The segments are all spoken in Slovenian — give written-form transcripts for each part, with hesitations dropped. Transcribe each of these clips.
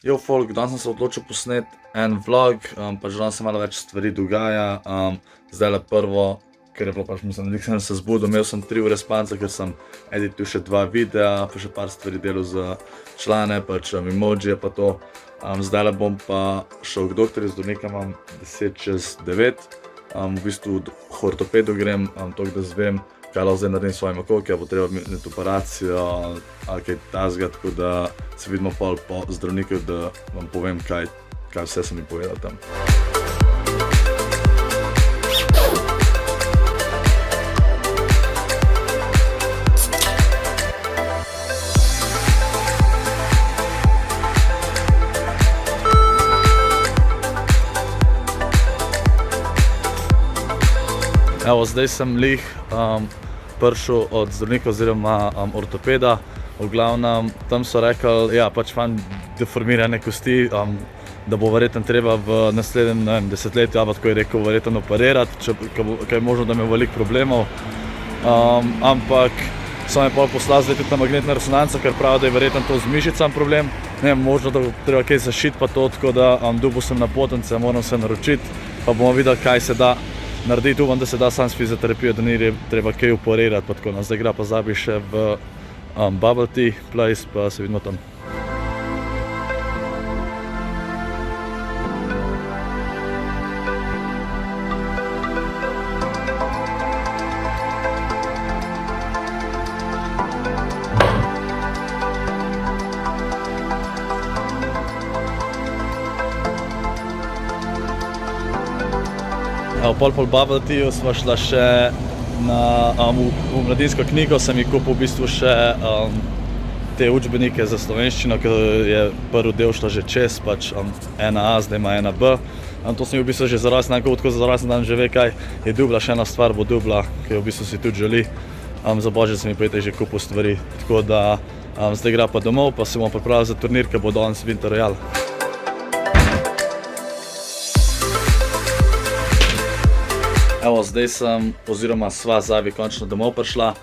Jo, folk, danes sem se odločil posneti en vlog, pač danes se malo več stvari dogaja. Zdajle prvo, ker je bilo pač, mislim, da sem se zbudil, imel sem 3 ure spanca, ker sem editil še 2 videa, pa še par stvari delal za člane, pač emojije pa to. Zdajle bom pa šel k doktorju, zdravnika imam 8:50. V bistvu k ortopedu grem, toliko da zvem, kaj lahko zdaj naredim s svojim okoljem, bo treba imeti operacijo ali kaj takega, tako da se vidimo pol po zdravniku, da vam povem, kaj vse sem mi povedal tam. Evo, zdaj sem lih prišel od zdravnika oziroma ortopeda. V glavnem, tam so rekli, ja, pač imam deformirane kosti, da bo verjetno treba v naslednjem desetletju, ali pa tako je rekel, verjetno operirati, ker je možno, da imam veliko problemov. Ampak so me pol poslali zdaj tudi na magnetno resonanco, ker pravijo, da je verjetno to z mišicami problem. Ne vem, možno, da bo treba kaj zašiti pa to, tako da dobil sem napotnice, moram se naročiti, pa bomo videli, kaj se da narediti. Upam, da se da sam s fizioterapijo, da ni treba kaj operirati, pa tako. Zdaj gre pa zabi še v Bubble Tea Place, pa se vidimo tam. Pol Bubble Teaju sva šla še v mladinsko knjigo, sem ji kupil v bistvu še te učbenike za slovenščino, ker je prvi del šla že čez, pač 1A, zdaj ima 1B. To sem ji v bistvu že za rojstni dan kupil, tako za rojstni dan že ve, kaj je dubla, še ena stvar bo dubla, ki jo v bistvu si tudi želi. Za božič sem ji pa že kupil stvari, tako da zdaj gre pa domov, pa se bomo pripravili za turnir, ki bo danes Winter Royale. Evo, zdaj sem, oziroma sva Zavi končno domov prišla.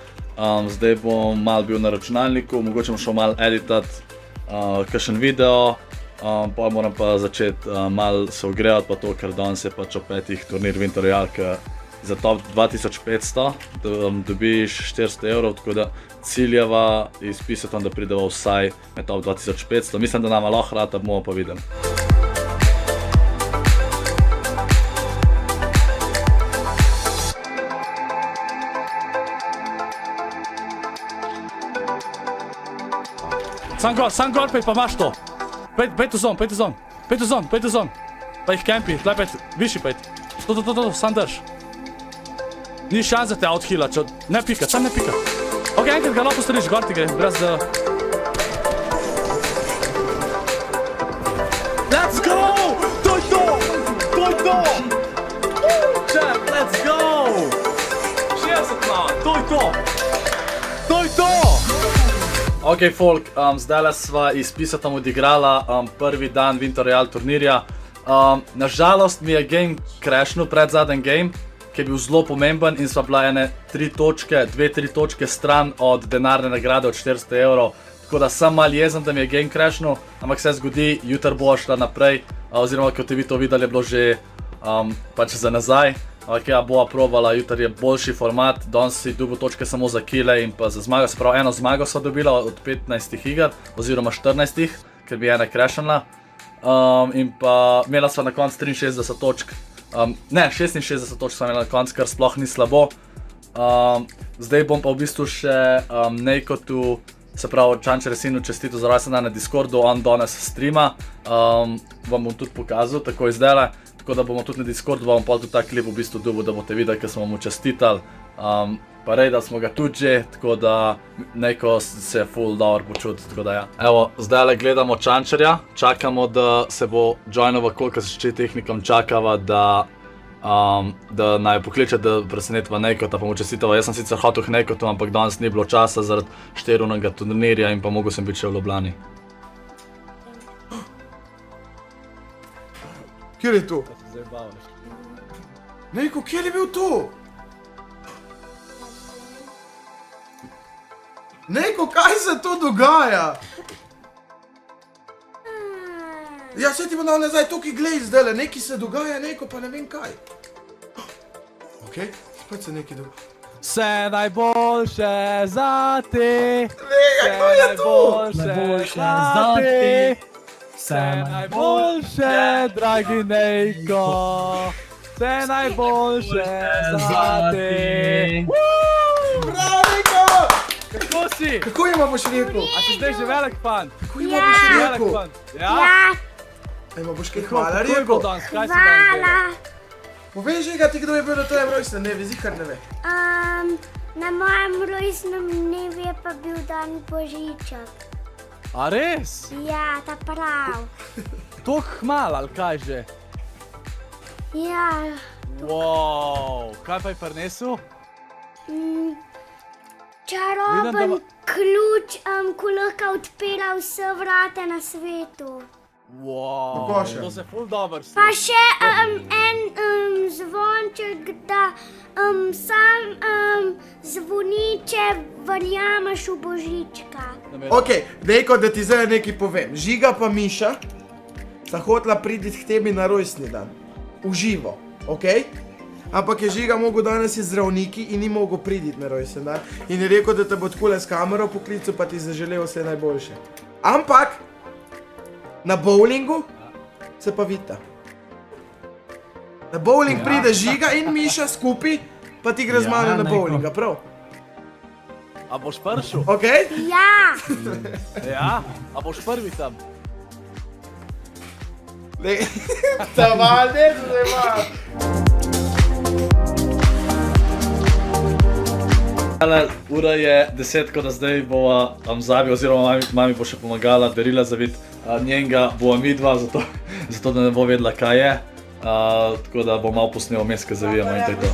Zdaj bom malo bil na računalniku, mogoče bom šel malo editati kakšen video, pa moram pa začeti malo se ogrevati pa to, ker danes je pač ob 5 turnir Winter Royale, ki za top 2500 dobiš 400 evrov, tako da ciljeva izpisati, da prideva vsaj med top 2500. Mislim, da nama lahko rata, bomo pa videli. Sam gor pej, pa imaš to. Pejt v zon. Pa jih kempi, tlej pejt, višji pejt. To, sam drž. Ni šans, da te outhila, ne pika, sam ne pika. Ok, enkrat ga lahko storiš, gor ti gre, brez da... Let's go! To je to! Čep, let's go! 60 na, to je to! Ok, folk, zdajle sva izpisati odigrala prvi dan Winter Royale turnirja. Nažalost mi je game crashnul pred zadnjem game, ki je bil zelo pomemben in sva bila ene 2-3 točke stran od denarne nagrade od 400 evrov. Tako da sem malo jezen, da mi je game crashnul, ampak se zgodi, jutri bo šla naprej, oziroma kot ste vi to videli, je bilo že pač za nazaj. Ampak ja, bova probala, jutri je boljši format, danes si dobil točke samo za kile in pa za zmago, se pravi eno zmago sva dobila od 15 iger, oziroma 14, ker bi ena crashnula. In pa imela sva na koncu 63 točk, ne, 66 točk sva imela na koncu, kar sploh ni slabo. Zdaj bom pa v bistvu še Nejkotu, se pravi Čančer sinu čestitil za rojstni dan na Discordu, on danes streama, vam bom tudi pokazal, tako zdajle. Tako da bomo tudi na Discordu, bom pa tudi ta klip v bistvu dobil, da boste videli, ker smo mu čestitali. Pa rej, da smo ga tudi že, tako da Nejko se je ful dobro počutil, tako da ja. Evo, zdajle gledamo Čančerja, čakamo, da se bo joinoval, koliko se še tehnikom čakava, da naj pokliče, da presenetva Nejkota, pa mu čestitava. Jaz sem sicer hotel k Nejkotu, ampak danes ni bilo časa zaradi 4-urnega turnirja in pa mogel sem biti še v Ljubljani. Kjer je to? Nejko, kjer je bil to? Nejko, kaj se to dogaja? Ja, se ti bom dal nazaj, tukaj glej zdajle, nekaj se dogaja, neko pa ne vem kaj. Okej, spet se nekaj dogaja. Vse najboljše za te. Vega, kdo je tu? Najboljše za te. Vse najboljše, dragi Nejko. Vse najboljše za te. Bravo, Nejko! Kako si? Kako ima boš rekel? A si zdaj že velik fan? Kako ima boš Velik rekel? fan. Ja? Ima boš kaj hvala Kako je bil rekel? danes? Kaj si danes delal? Povej že, ti kdo je bil na tvojem rojstnem dnevu, zihar ne ve. Na mojem rojstnem dnevu je pa bil dan Božiček. A res? Ja, ta prav. Toliko hmal ali kaj že? Ja, Wow, kaj pa je prinesel? Vidim, čaroben da ključ, ko lahko odpira vse vrate na svetu. Wow, Mogoče. to se ful dobro Pa sliši. še en zvonček, da sam zvoni, če verjameš v Božička. Okej, Nejko, da ti zdaj nekaj povem. Žiga pa Miša sta hotela priti k tebi na rojstni dan. V živo, okej? Ampak je Žiga mogel danes iz zdravniki in ni mogel priti na rojstni dan. In je rekel, da te bo takole s kamero poklical, pa ti zaželel vse najboljše. Ampak na bowlingu se pa vidita. Na bowling pride Žiga in Miša skupaj, pa ti gre z mano na bowlinga, prav? A boš prišel? Okej? Ja, Ja? A boš prvi tam? Tavalne, zdaj ima. Ura je 10, ko da zdaj bova Zavi oziroma mami bo še pomagala darila zaviti. Njenega bova midva, zato da ne bo vedela kaj je. Tako da bom malo posnel vmes, ko zavijamo in to je to.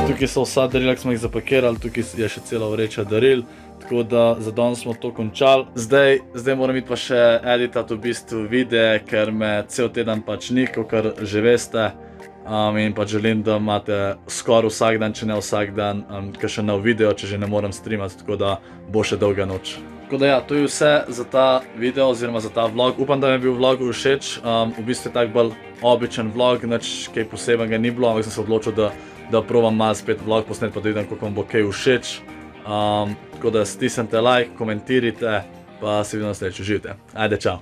Tukaj so vsa darila, ki smo jih zapakirali, tukaj je še cela vreča daril. Tako da za danes smo to končali. Zdaj moram iti pa še editati v bistvu videe, ker me cel teden pač ni, kakor že veste. In pač želim, da imate skoraj vsak dan, če ne vsak dan, kakšen nov video, če že ne morem streamati, tako da bo še dolga noč. Tako da ja, to je vse za ta video oziroma za ta vlog. Upam, da mi je bil vlog všeč. V bistvu je tak bolj običen vlog, nič kaj posebnega ni bilo, ampak sem se odločil, da probam malo spet vlog posnet, pa da vidim, kako vam bo kaj všeč. Tako da stisnite like, komentirajte, pa se vidimo naslednjič. Uživajte. Ajde, čau.